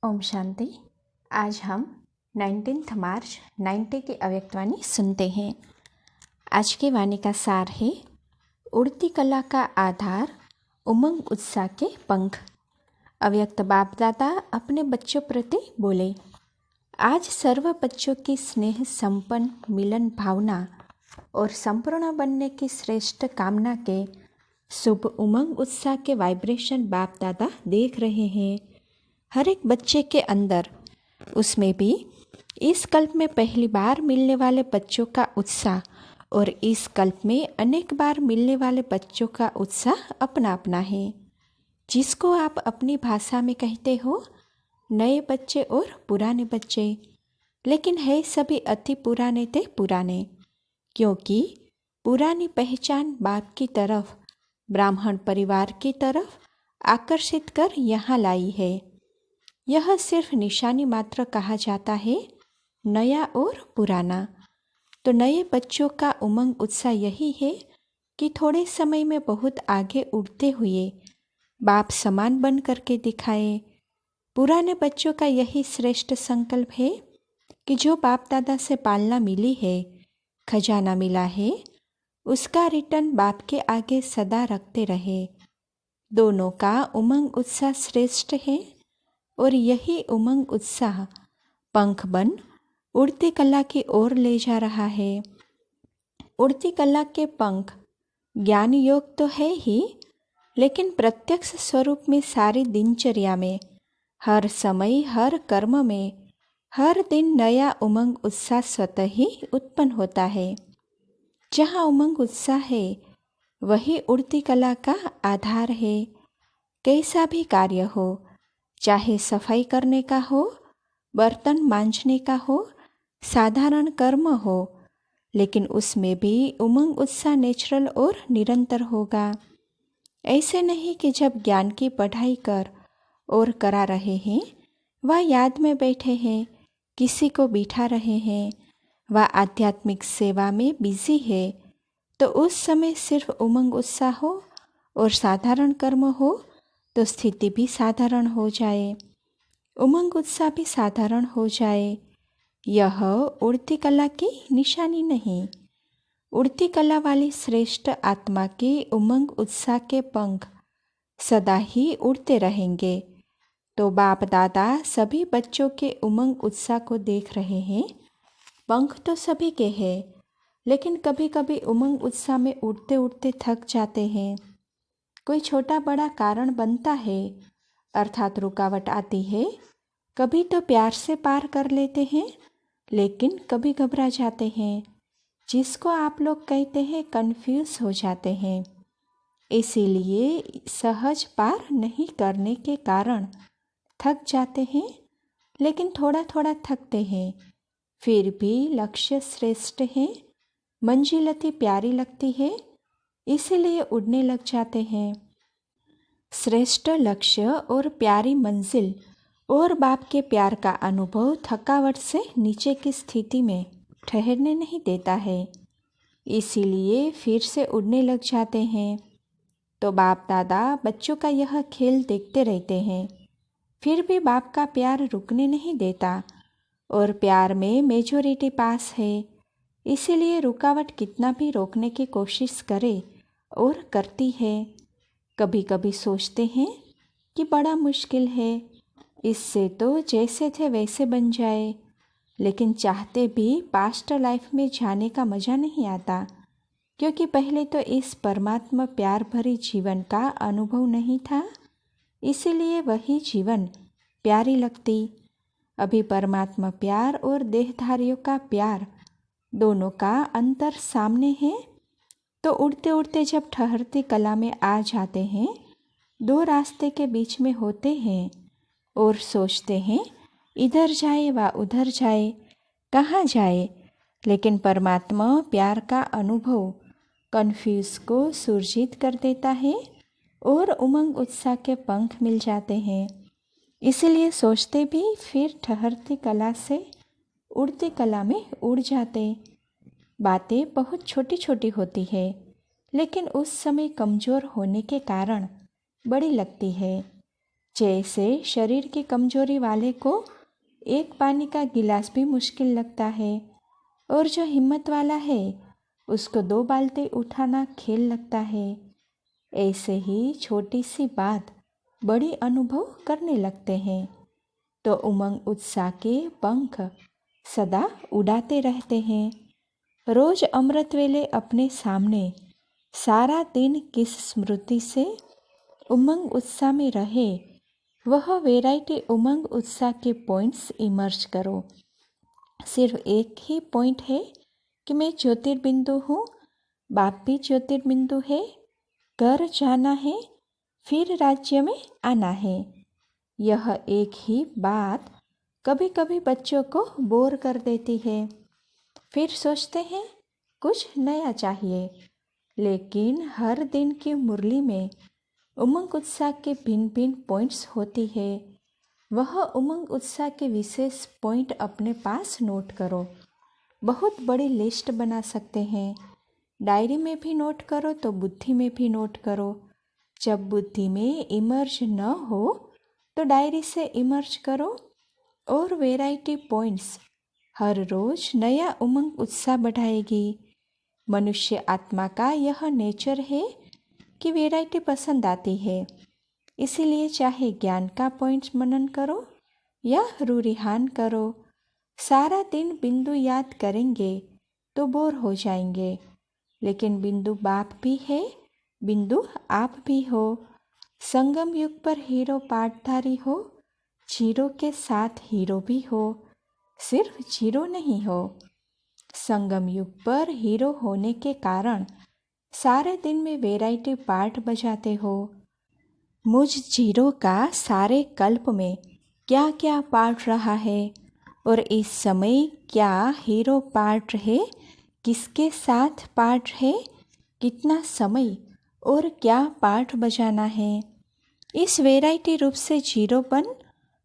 ओम शांति। आज हम 19 मार्च 90 की अव्यक्तवाणी सुनते हैं। आज की वाणी का सार है, उड़ती कला का आधार उमंग उत्साह के पंख। अव्यक्त बाप दादा अपने बच्चों प्रति बोले, आज सर्व बच्चों की स्नेह संपन्न मिलन भावना और संपूर्ण बनने की श्रेष्ठ कामना के शुभ उमंग उत्साह के वाइब्रेशन बाप दादा देख रहे हैं। हर एक बच्चे के अंदर, उसमें भी इस कल्प में पहली बार मिलने वाले बच्चों का उत्साह और इस कल्प में अनेक बार मिलने वाले बच्चों का उत्साह अपना अपना है, जिसको आप अपनी भाषा में कहते हो नए बच्चे और पुराने बच्चे। लेकिन है सभी अति पुराने थे पुराने, क्योंकि पुरानी पहचान बाप की तरफ, ब्राह्मण परिवार की तरफ आकर्षित कर यहाँ लाई है। यह सिर्फ निशानी मात्र कहा जाता है, नया और पुराना। तो नए बच्चों का उमंग उत्साह यही है कि थोड़े समय में बहुत आगे उड़ते हुए बाप समान बन करके दिखाए। पुराने बच्चों का यही श्रेष्ठ संकल्प है कि जो बाप दादा से पालना मिली है, खजाना मिला है, उसका रिटर्न बाप के आगे सदा रखते रहे। दोनों का उमंग उत्साह श्रेष्ठ है और यही उमंग उत्साह पंख बन उड़ती कला की ओर ले जा रहा है। उड़ती कला के पंख ज्ञान योग तो है ही, लेकिन प्रत्यक्ष स्वरूप में सारी दिनचर्या में, हर समय, हर कर्म में, हर दिन नया उमंग उत्साह स्वतः ही उत्पन्न होता है। जहाँ उमंग उत्साह है, वही उड़ती कला का आधार है। कैसा भी कार्य हो, चाहे सफाई करने का हो, बर्तन मांजने का हो, साधारण कर्म हो, लेकिन उसमें भी उमंग उत्साह नेचुरल और निरंतर होगा। ऐसे नहीं कि जब ज्ञान की पढ़ाई कर और करा रहे हैं, वह याद में बैठे हैं, किसी को बिठा रहे हैं, वह आध्यात्मिक सेवा में बिजी है, तो उस समय सिर्फ उमंग उत्साह हो और साधारण कर्म हो तो स्थिति भी साधारण हो जाए, उमंग उत्साह भी साधारण हो जाए। यह उड़ती कला की निशानी नहीं। उड़ती कला वाली श्रेष्ठ आत्मा की उमंग उत्साह के पंख सदा ही उड़ते रहेंगे। तो बाप दादा सभी बच्चों के उमंग उत्साह को देख रहे हैं। पंख तो सभी के हैं, लेकिन कभी कभी उमंग उत्साह में उड़ते उड़ते थक जाते हैं। कोई छोटा बड़ा कारण बनता है, अर्थात रुकावट आती है। कभी तो प्यार से पार कर लेते हैं, लेकिन कभी घबरा जाते हैं, जिसको आप लोग कहते हैं कंफ्यूज हो जाते हैं। इसीलिए सहज पार नहीं करने के कारण थक जाते हैं, लेकिन थोड़ा थोड़ा थकते हैं। फिर भी लक्ष्य श्रेष्ठ है, मंजिल अति प्यारी लगती है, इसीलिए उड़ने लग जाते हैं। श्रेष्ठ लक्ष्य और प्यारी मंजिल और बाप के प्यार का अनुभव थकावट से नीचे की स्थिति में ठहरने नहीं देता है, इसीलिए फिर से उड़ने लग जाते हैं। तो बाप दादा बच्चों का यह खेल देखते रहते हैं, फिर भी बाप का प्यार रुकने नहीं देता और प्यार में मेजॉरिटी पास है, इसीलिए रुकावट कितना भी रोकने की कोशिश करे और करती है। कभी कभी सोचते हैं कि बड़ा मुश्किल है, इससे तो जैसे थे वैसे बन जाए, लेकिन चाहते भी पास्ट लाइफ में जाने का मज़ा नहीं आता, क्योंकि पहले तो इस परमात्मा प्यार भरी जीवन का अनुभव नहीं था, इसीलिए वही जीवन प्यारी लगती। अभी परमात्मा प्यार और देहधारियों का प्यार, दोनों का अंतर सामने है। तो उड़ते उड़ते जब ठहरती कला में आ जाते हैं, दो रास्ते के बीच में होते हैं और सोचते हैं इधर जाए व उधर जाए, कहाँ जाए। लेकिन परमात्मा प्यार का अनुभव कन्फ्यूज को सुरजीत कर देता है और उमंग उत्साह के पंख मिल जाते हैं। इसलिए सोचते भी फिर ठहरती कला से उड़ती कला में उड़ जाते। बातें बहुत छोटी छोटी होती है, लेकिन उस समय कमज़ोर होने के कारण बड़ी लगती है। जैसे शरीर की कमजोरी वाले को एक पानी का गिलास भी मुश्किल लगता है और जो हिम्मत वाला है उसको 2 बाल्टी उठाना खेल लगता है। ऐसे ही छोटी सी बात बड़ी अनुभव करने लगते हैं तो उमंग उत्साह के पंख सदा उड़ाते रहते हैं। रोज अमृत वेले अपने सामने सारा दिन किस स्मृति से उमंग उत्साह में रहे वह वैरायटी उमंग उत्साह के पॉइंट्स इमर्ज करो। सिर्फ एक ही पॉइंट है कि मैं ज्योतिर्बिंदु हूँ, बाप भी ज्योतिर्बिंदु है, घर जाना है, फिर राज्य में आना है। यह एक ही बात कभी कभी बच्चों को बोर कर देती है। फिर सोचते हैं कुछ नया चाहिए, लेकिन हर दिन की मुरली में उमंग उत्साह के भिन्न भिन्न पॉइंट्स होती है। वह उमंग उत्साह के विशेष पॉइंट अपने पास नोट करो। बहुत बड़ी लिस्ट बना सकते हैं। डायरी में भी नोट करो तो बुद्धि में भी नोट करो। जब बुद्धि में इमर्ज न हो तो डायरी से इमर्ज करो और वैरायटी पॉइंट्स हर रोज नया उमंग उत्साह बढ़ाएगी। मनुष्य आत्मा का यह नेचर है कि वैरायटी पसंद आती है। इसीलिए चाहे ज्ञान का पॉइंट मनन करो या रूरिहान करो, सारा दिन बिंदु याद करेंगे तो बोर हो जाएंगे। लेकिन बिंदु बाप भी है, बिंदु आप भी हो। संगम युग पर हीरो पाठधारी हो, जीरो के साथ हीरो भी हो, सिर्फ जीरो नहीं हो। संगम युग पर हीरो होने के कारण सारे दिन में वैरायटी पार्ट बजाते हो। मुझ जीरो का सारे कल्प में क्या क्या पार्ट रहा है और इस समय क्या हीरो पार्ट है, किसके साथ पार्ट है, कितना समय और क्या पार्ट बजाना है। इस वैरायटी रूप से जीरोपन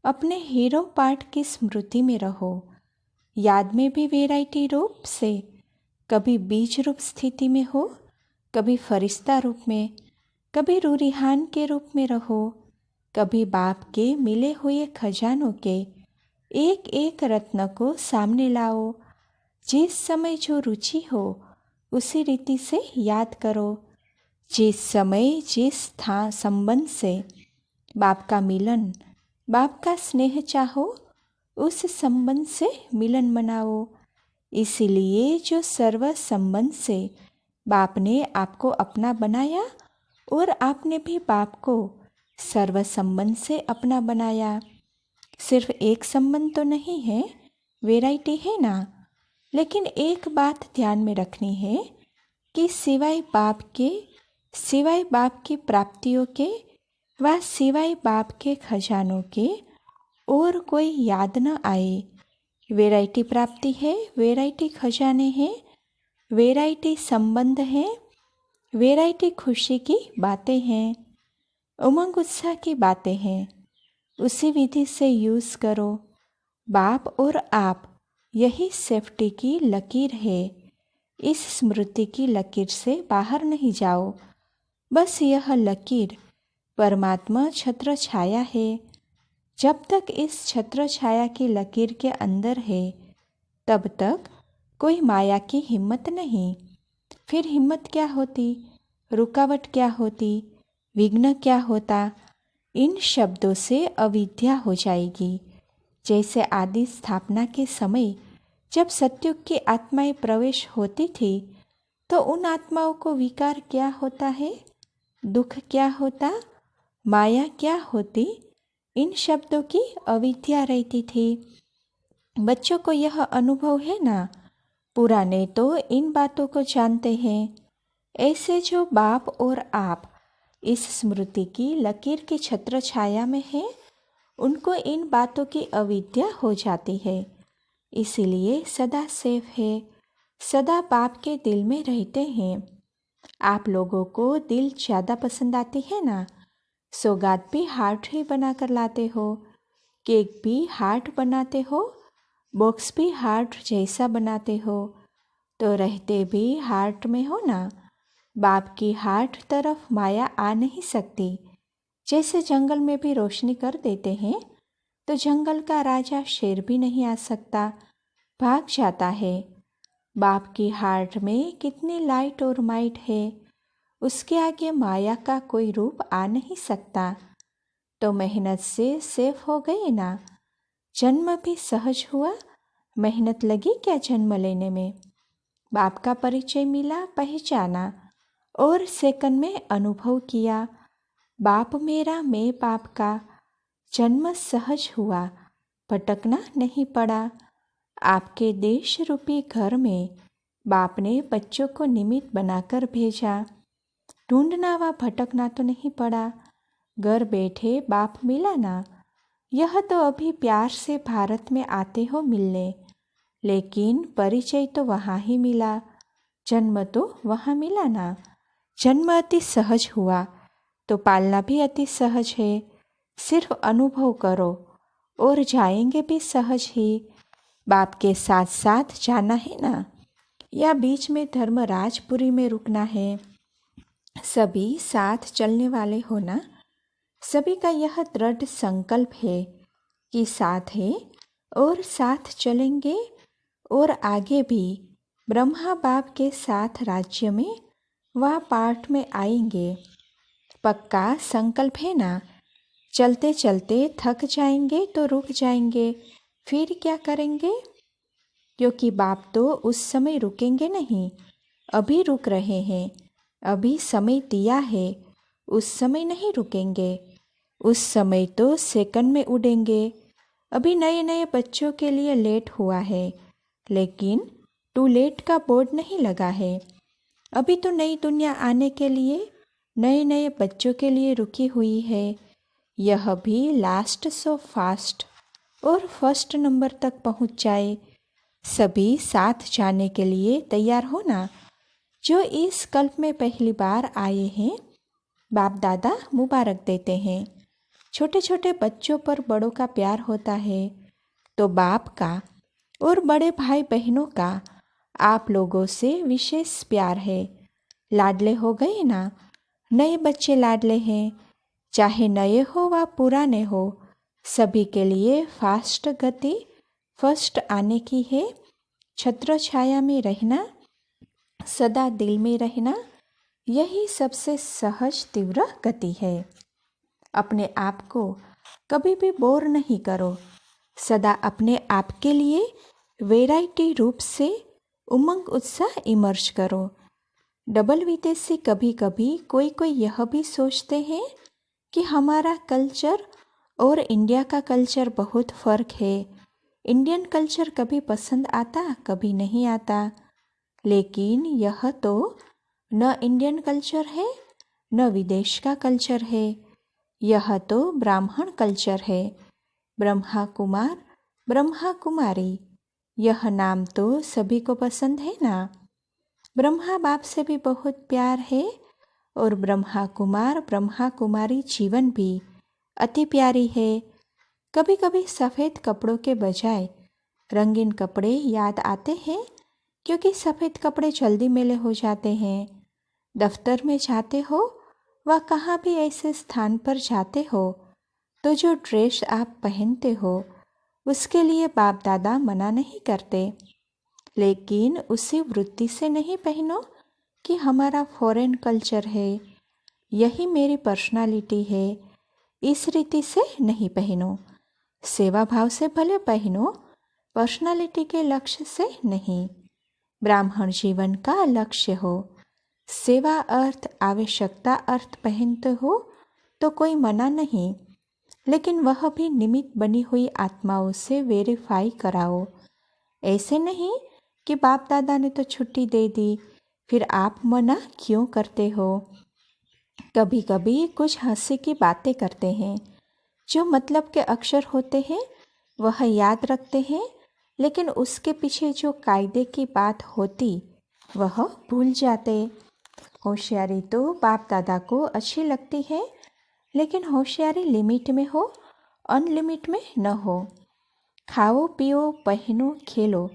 अपने हीरो पार्ट की स्मृति में रहो। याद में भी वैरायटी रूप से कभी बीज रूप स्थिति में हो, कभी फरिश्ता रूप में, कभी रूरिहान के रूप में रहो, कभी बाप के मिले हुए खजानों के एक एक रत्न को सामने लाओ। जिस समय जो रुचि हो उसी रीति से याद करो। जिस समय जिस संबंध से बाप का मिलन, बाप का स्नेह चाहो, उस संबंध से मिलन मनाओ। इसीलिए जो सर्व संबंध से बाप ने आपको अपना बनाया और आपने भी बाप को सर्व संबंध से अपना बनाया। सिर्फ एक संबंध तो नहीं है, वैरायटी है ना। लेकिन एक बात ध्यान में रखनी है कि सिवाय बाप की प्राप्तियों के व सिवाय बाप के खजानों के और कोई याद न आए। वैरायटी प्राप्ति है, वैरायटी खजाने हैं, वैरायटी संबंध है, वैरायटी खुशी की बातें हैं, उमंग उत्साह की बातें हैं। उसी विधि से यूज़ करो। बाप और आप यही सेफ्टी की लकीर है। इस स्मृति की लकीर से बाहर नहीं जाओ। बस यह लकीर परमात्मा छत्र छाया है। जब तक इस छत्र छाया की लकीर के अंदर है तब तक कोई माया की हिम्मत नहीं। फिर हिम्मत क्या होती, रुकावट क्या होती, विघ्न क्या होता। इन शब्दों से अविद्या हो जाएगी। जैसे आदि स्थापना के समय जब सत्युग की आत्माएं प्रवेश होती थी तो उन आत्माओं को विकार क्या होता है, दुख क्या होता, माया क्या होती, इन शब्दों की अविद्या रहती थी। बच्चों को यह अनुभव है ना, पुराने तो इन बातों को जानते हैं। ऐसे जो बाप और आप इस स्मृति की लकीर की छत्र छाया में है, उनको इन बातों की अविद्या हो जाती है। इसीलिए सदा सेफ है, सदा बाप के दिल में रहते हैं। आप लोगों को दिल ज़्यादा पसंद आती है ना, सौगात भी हार्ट ही बना कर लाते हो, केक भी हार्ट बनाते हो, बॉक्स भी हार्ट जैसा बनाते हो, तो रहते भी हार्ट में हो ना। बाप की हार्ट तरफ माया आ नहीं सकती। जैसे जंगल में भी रोशनी कर देते हैं तो जंगल का राजा शेर भी नहीं आ सकता, भाग जाता है। बाप की हार्ट में कितनी लाइट और माइट है, उसके आगे माया का कोई रूप आ नहीं सकता। तो मेहनत से सेफ हो गए ना, जन्म भी सहज हुआ। मेहनत लगी क्या जन्म लेने में? बाप का परिचय मिला, पहचाना और सेकंड में अनुभव किया। बाप मेरा, मैं बाप का। जन्म सहज हुआ, भटकना नहीं पड़ा। आपके देश रूपी घर में बाप ने बच्चों को निमित्त बनाकर भेजा। ढूंढना व भटकना तो नहीं पड़ा, घर बैठे बाप मिला ना। यह तो अभी प्यार से भारत में आते हो मिलने, लेकिन परिचय तो वहाँ ही मिला, जन्म तो वहाँ मिला ना। जन्म अति सहज हुआ तो पालना भी अति सहज है। सिर्फ अनुभव करो और जाएंगे भी सहज ही। बाप के साथ साथ जाना है ना, या बीच में धर्मराजपुरी में रुकना है? सभी साथ चलने वाले हो ना। सभी का यह दृढ़ संकल्प है कि साथ है और साथ चलेंगे और आगे भी ब्रह्मा बाप के साथ राज्य में व पाठ में आएंगे। पक्का संकल्प है ना। चलते चलते थक जाएंगे तो रुक जाएंगे, फिर क्या करेंगे? क्योंकि बाप तो उस समय रुकेंगे नहीं, अभी रुक रहे हैं। अभी समय दिया है, उस समय नहीं रुकेंगे। उस समय तो सेकंड में उड़ेंगे। अभी नए नए बच्चों के लिए लेट हुआ है, लेकिन टू लेट का बोर्ड नहीं लगा है। अभी तो नई दुनिया आने के लिए, नए नए बच्चों के लिए रुकी हुई है। यह भी लास्ट सो फास्ट और फर्स्ट नंबर तक पहुंच जाए। सभी साथ जाने के लिए तैयार हो ना। जो इस कल्प में पहली बार आए हैं, बाप दादा मुबारक देते हैं। छोटे छोटे बच्चों पर बड़ों का प्यार होता है, तो बाप का और बड़े भाई बहनों का आप लोगों से विशेष प्यार है। लाडले हो गए ना। नए बच्चे लाडले हैं, चाहे नए हो व पुराने हो, सभी के लिए फास्ट गति फर्स्ट आने की है। छत्र छाया में रहना, सदा दिल में रहना, यही सबसे सहज तीव्र गति है। अपने आप को कभी भी बोर नहीं करो। सदा अपने आप के लिए वैरायटी रूप से उमंग उत्साह इमर्ज करो। डबल विदेशी कभी कभी कोई कोई यह भी सोचते हैं कि हमारा कल्चर और इंडिया का कल्चर बहुत फ़र्क है। इंडियन कल्चर कभी पसंद आता, कभी नहीं आता। लेकिन यह तो न इंडियन कल्चर है, न विदेश का कल्चर है। यह तो ब्राह्मण कल्चर है। ब्रह्मा कुमार, ब्रह्मा कुमारी, यह नाम तो सभी को पसंद है ना। ब्रह्मा बाप से भी बहुत प्यार है और ब्रह्मा कुमार ब्रह्मा कुमारी जीवन भी अति प्यारी है। कभी कभी सफ़ेद कपड़ों के बजाय रंगीन कपड़े याद आते हैं, क्योंकि सफ़ेद कपड़े जल्दी मैले हो जाते हैं। दफ्तर में जाते हो व कहाँ भी ऐसे स्थान पर जाते हो तो जो ड्रेस आप पहनते हो उसके लिए बाप दादा मना नहीं करते, लेकिन उसी वृत्ति से नहीं पहनो कि हमारा फॉरेन कल्चर है, यही मेरी पर्सनालिटी है, इस रीति से नहीं पहनो। सेवा भाव से भले पहनो, पर्सनालिटी के लक्ष्य से नहीं। ब्राह्मण जीवन का लक्ष्य हो। सेवा अर्थ आवश्यकता अर्थ पहनते हो तो कोई मना नहीं, लेकिन वह भी निमित्त बनी हुई आत्माओं से वेरीफाई कराओ। ऐसे नहीं कि बाप दादा ने तो छुट्टी दे दी, फिर आप मना क्यों करते हो। कभी कभी कुछ हंसी की बातें करते हैं, जो मतलब के अक्षर होते हैं वह याद रखते हैं, लेकिन उसके पीछे जो कायदे की बात होती वह भूल जाते। होशियारी तो बाप दादा को अच्छी लगती है, लेकिन होशियारी लिमिट में हो, अनलिमिट में न हो। खाओ पियो पहनो खेलो,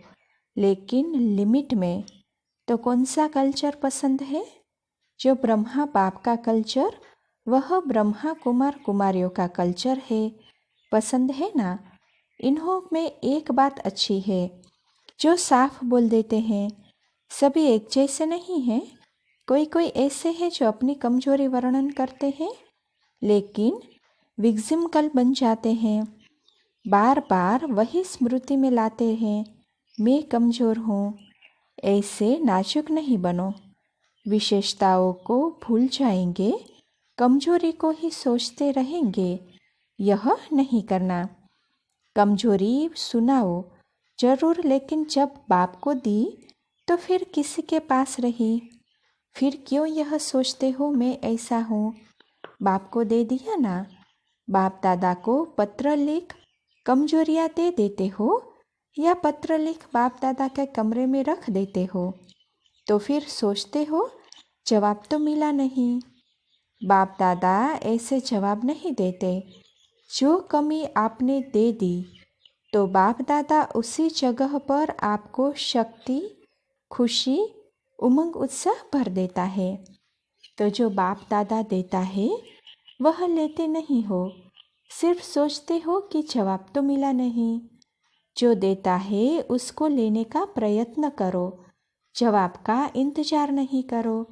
लेकिन लिमिट में। तो कौन सा कल्चर पसंद है? जो ब्रह्मा बाप का कल्चर वह ब्रह्मा कुमार कुमारियों का कल्चर है। पसंद है ना? इन्हों में एक बात अच्छी है जो साफ बोल देते हैं। सभी एक जैसे नहीं हैं। कोई कोई ऐसे हैं जो अपनी कमजोरी वर्णन करते हैं लेकिन विक्टिम बन जाते हैं। बार बार वही स्मृति में लाते हैं, मैं कमज़ोर हूँ। ऐसे नाजुक नहीं बनो। विशेषताओं को भूल जाएंगे, कमजोरी को ही सोचते रहेंगे। यह नहीं करना। कमजोरी सुनाओ जरूर, लेकिन जब बाप को दी तो फिर किसी के पास रही। फिर क्यों यह सोचते हो मैं ऐसा हूँ? बाप को दे दिया ना। बाप दादा को पत्र लिख कमजोरियाँ दे देते हो या पत्र लिख बाप दादा के कमरे में रख देते हो? तो फिर सोचते हो जवाब तो मिला नहीं। बाप दादा ऐसे जवाब नहीं देते। जो कमी आपने दे दी तो बाप दादा उसी जगह पर आपको शक्ति, खुशी, उमंग, उत्साह भर देता है। तो जो बाप दादा देता है वह लेते नहीं हो, सिर्फ सोचते हो कि जवाब तो मिला नहीं। जो देता है उसको लेने का प्रयत्न करो, जवाब का इंतजार नहीं करो।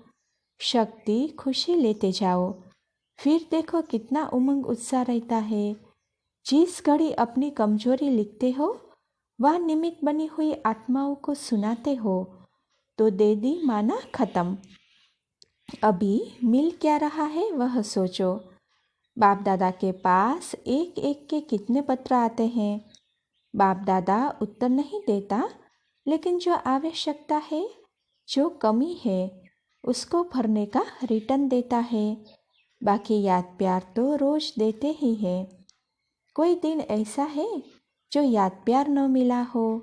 शक्ति, खुशी लेते जाओ, फिर देखो कितना उमंग उत्साह रहता है। जिस घड़ी अपनी कमजोरी लिखते हो वह निमित्त बनी हुई आत्माओं को सुनाते हो तो दे दी माना खत्म। अभी मिल क्या रहा है वह सोचो। बाप दादा के पास एक एक के कितने पत्र आते हैं। बाप दादा उत्तर नहीं देता, लेकिन जो आवश्यकता है, जो कमी है, उसको भरने का रिटर्न देता है। बाकी याद प्यार तो रोज देते ही है। कोई दिन ऐसा है जो याद प्यार न मिला हो?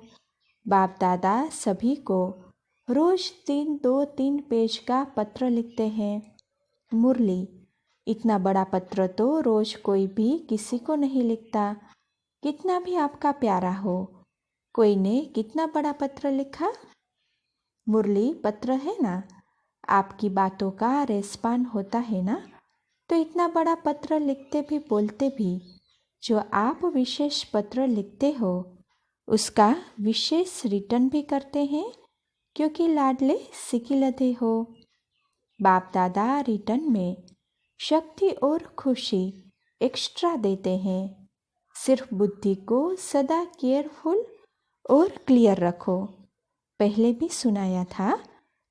बाप दादा सभी को रोज 2-3 पेज का पत्र लिखते हैं। मुरली, इतना बड़ा पत्र तो रोज कोई भी किसी को नहीं लिखता, कितना भी आपका प्यारा हो। कोई ने कितना बड़ा पत्र लिखा? मुरली पत्र है ना, आपकी बातों का रेस्पॉन्स होता है ना, तो इतना बड़ा पत्र लिखते भी बोलते भी जो आप विशेष पत्र लिखते हो उसका विशेष रिटर्न भी करते हैं, क्योंकि लाडले सिकिलते हो। बाप दादा रिटर्न में शक्ति और खुशी एक्स्ट्रा देते हैं। सिर्फ बुद्धि को सदा केयरफुल और क्लियर रखो। पहले भी सुनाया था,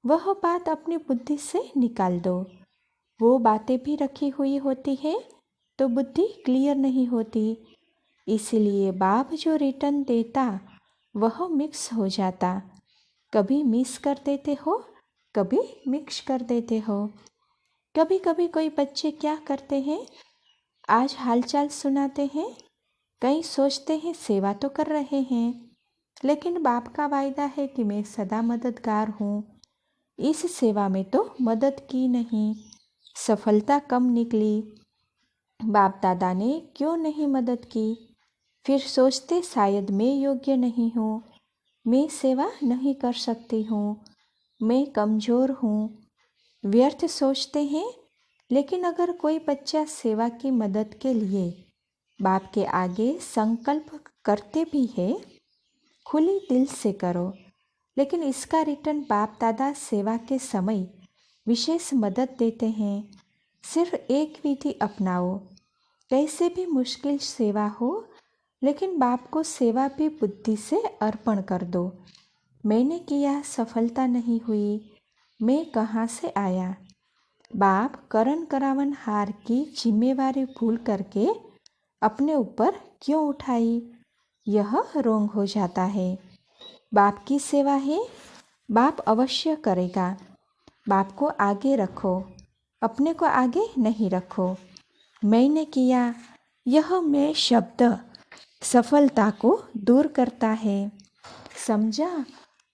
वह बात अपनी बुद्धि से निकाल दो। वो बातें भी रखी हुई होती है तो बुद्धि क्लियर नहीं होती। इसलिए बाप जो रिटर्न देता वह मिक्स हो जाता। कभी मिस कर देते हो, कभी मिक्स कर देते हो। कभी कभी कोई बच्चे क्या करते हैं, आज हालचाल सुनाते हैं, कई सोचते हैं सेवा तो कर रहे हैं, लेकिन बाप का वायदा है कि मैं सदा मददगार हूँ। इस सेवा में तो मदद की नहीं, सफलता कम निकली। बाप दादा ने क्यों नहीं मदद की? फिर सोचते शायद मैं योग्य नहीं हूँ, मैं सेवा नहीं कर सकती हूँ, मैं कमज़ोर हूँ। व्यर्थ सोचते हैं। लेकिन अगर कोई बच्चा सेवा की मदद के लिए बाप के आगे संकल्प करते भी है, खुली दिल से करो, लेकिन इसका रिटर्न बाप दादा सेवा के समय विशेष मदद देते हैं। सिर्फ एक विधि अपनाओ, कैसे भी मुश्किल सेवा हो, लेकिन बाप को सेवा भी बुद्धि से अर्पण कर दो। मैंने किया, सफलता नहीं हुई, मैं कहाँ से आया? बाप करण करावन हार की जिम्मेवारी भूल करके अपने ऊपर क्यों उठाई? यह रोंग हो जाता है। बाप की सेवा है, बाप अवश्य करेगा। बाप को आगे रखो, अपने को आगे नहीं रखो। मैंने किया, यह मैं शब्द सफलता को दूर करता है। समझा?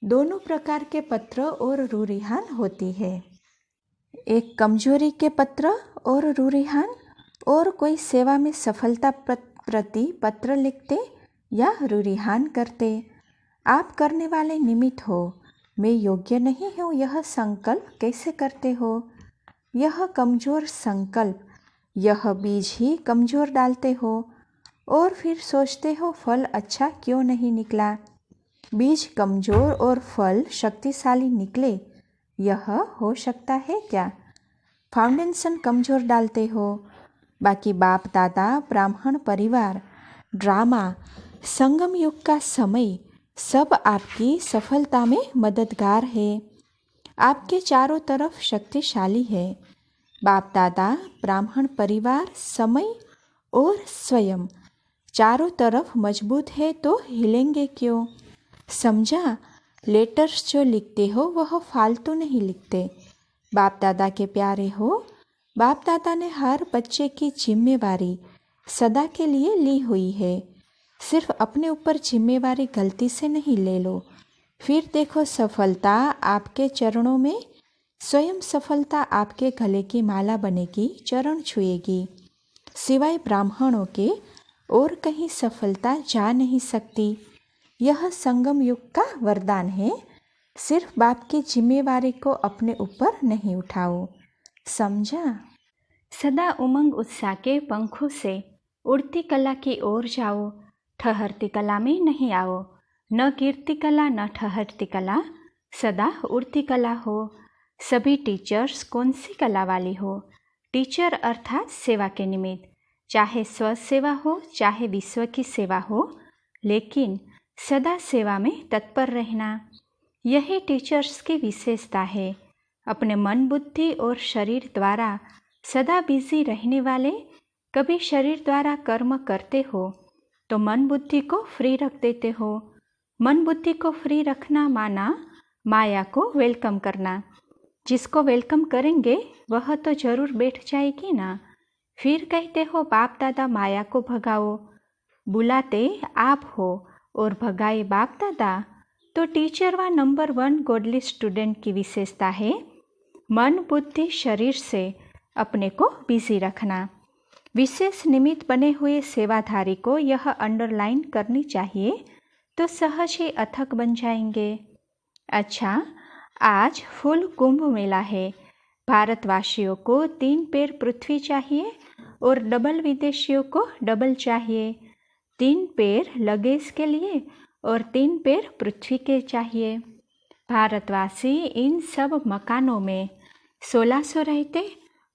दोनों प्रकार के पत्र और रूरिहान होती है। एक कमजोरी के पत्र और रूरिहान, और कोई सेवा में सफलता प्रति पत्र लिखते या रूरिहान करते। आप करने वाले निमित्त हो, मैं योग्य नहीं हूँ यह संकल्प कैसे करते हो? यह कमजोर संकल्प यह बीज ही कमज़ोर डालते हो और फिर सोचते हो फल अच्छा क्यों नहीं निकला। बीज कमज़ोर और फल शक्तिशाली निकले, यह हो सकता है क्या? फाउंडेशन कमज़ोर डालते हो। बाकी बाप दादा, ब्राह्मण परिवार, ड्रामा, संगम युग का समय सब आपकी सफलता में मददगार है। आपके चारों तरफ शक्तिशाली है। बाप दादा, ब्राह्मण परिवार, समय और स्वयं चारों तरफ मजबूत है तो हिलेंगे क्यों? समझा? लेटर्स जो लिखते हो वह फालतू नहीं लिखते। बाप दादा के प्यारे हो। बाप दादा ने हर बच्चे की जिम्मेवारी सदा के लिए ली हुई है। सिर्फ अपने ऊपर जिम्मेवारी गलती से नहीं ले लो, फिर देखो सफलता आपके चरणों में। स्वयं सफलता आपके गले की माला बनेगी, चरण छुएगी। सिवाय ब्राह्मणों के और कहीं सफलता जा नहीं सकती। यह संगम युग का वरदान है। सिर्फ बाप की जिम्मेवारी को अपने ऊपर नहीं उठाओ। समझा? सदा उमंग उत्साह के पंखों से उड़ती कला की ओर जाओ। ठहरती कला में नहीं आओ। न गिरती कला न ठहरती कला, सदा उड़ती कला हो। सभी टीचर्स कौन सी कला वाली हो? टीचर अर्थात सेवा के निमित्त, चाहे स्व सेवा हो चाहे विश्व की सेवा हो, लेकिन सदा सेवा में तत्पर रहना, यही टीचर्स की विशेषता है। अपने मन, बुद्धि और शरीर द्वारा सदा बिजी रहने वाले, कभी शरीर द्वारा कर्म करते हो तो मन बुद्धि को फ्री रख देते हो। मन बुद्धि को फ्री रखना माना माया को वेलकम करना। जिसको वेलकम करेंगे वह तो जरूर बैठ जाएगी ना। फिर कहते हो बाप दादा माया को भगाओ। बुलाते आप हो और भगाए बाप दादा, तो टीचर व नंबर 1 गॉडली स्टूडेंट की विशेषता है मन, बुद्धि, शरीर से अपने को बिजी रखना। विशेष निमित्त बने हुए सेवाधारी को यह अंडरलाइन करनी चाहिए, तो सहज ही अथक बन जाएंगे। अच्छा, आज फुल कुंभ मेला है। भारतवासियों को 3 पैर पृथ्वी चाहिए और डबल विदेशियों को डबल चाहिए। 3 पैर लगेज के लिए और 3 पैर पृथ्वी के चाहिए। भारतवासी इन सब मकानों में 1600 रहते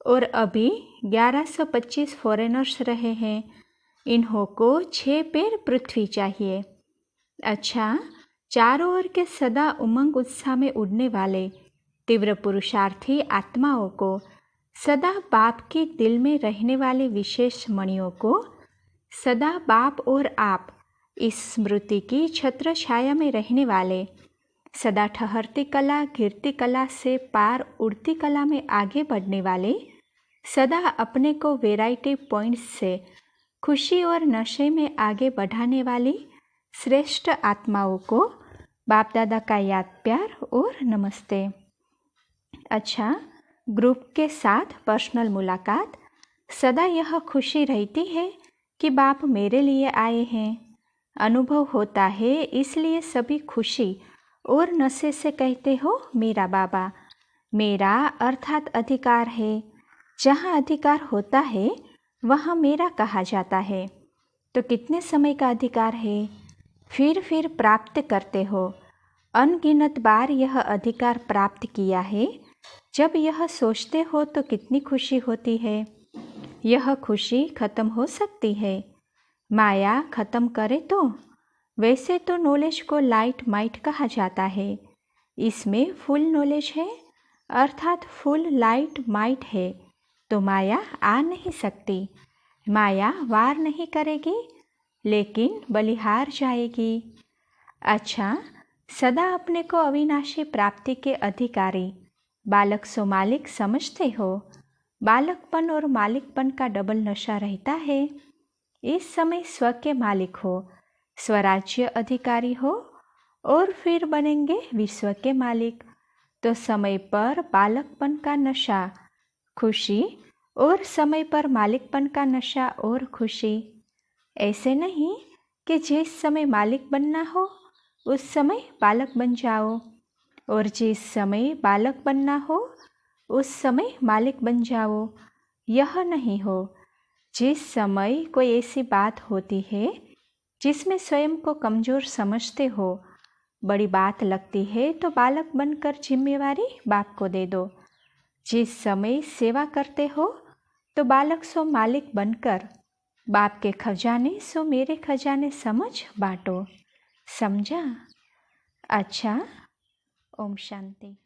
और अभी 1125 फॉरेनर्स रहे हैं। इन्हों को 6 पैर पृथ्वी चाहिए। अच्छा, चारों ओर के सदा उमंग उत्साह में उड़ने वाले तीव्र पुरुषार्थी आत्माओं को, सदा बाप के दिल में रहने वाले विशेष मणियों को, सदा बाप और आप इस स्मृति की छत्र छाया में रहने वाले, सदा ठहरती कला गिरती कला से पार उड़ती कला में आगे बढ़ने वाले, सदा अपने को वैरायटी पॉइंट्स से खुशी और नशे में आगे बढ़ाने वाली श्रेष्ठ आत्माओं को बाप दादा का याद प्यार और नमस्ते। अच्छा, ग्रुप के साथ पर्सनल मुलाकात, सदा यह खुशी रहती है कि बाप मेरे लिए आए हैं। अनुभव होता है, इसलिए सभी खुशी और नशे से कहते हो मेरा बाबा। मेरा अर्थात अधिकार है। जहाँ अधिकार होता है वहाँ मेरा कहा जाता है। तो कितने समय का अधिकार है? फिर प्राप्त करते हो। अनगिनत बार यह अधिकार प्राप्त किया है। जब यह सोचते हो तो कितनी खुशी होती है। यह खुशी खत्म हो सकती है। माया खत्म करे तो? वैसे तो नॉलेज को लाइट माइट कहा जाता है। इसमें फुल नॉलेज है अर्थात फुल लाइट माइट है, तो माया आ नहीं सकती। माया वार नहीं करेगी, लेकिन बलिहार जाएगी। अच्छा, सदा अपने को अविनाशी प्राप्ति के अधिकारी, बालक सो मालिक समझते हो। बालकपन और मालिकपन का डबल नशा रहता है। इस समय स्व के मालिक हो, स्वराज्य अधिकारी हो और फिर बनेंगे विश्व के मालिक। तो समय पर बालकपन का नशा खुशी और समय पर मालिकपन का नशा और खुशी। ऐसे नहीं कि जिस समय मालिक बनना हो उस समय बालक बन जाओ, और जिस समय बालक बनना हो उस समय मालिक बन जाओ। यह नहीं हो। जिस समय कोई ऐसी बात होती है जिसमें स्वयं को कमज़ोर समझते हो, बड़ी बात लगती है, तो बालक बनकर जिम्मेवारी बाप को दे दो। जिस समय सेवा करते हो तो बालक सो मालिक बनकर बाप के खजाने सो मेरे खजाने समझ बांटो। समझा? अच्छा, ओम शांति।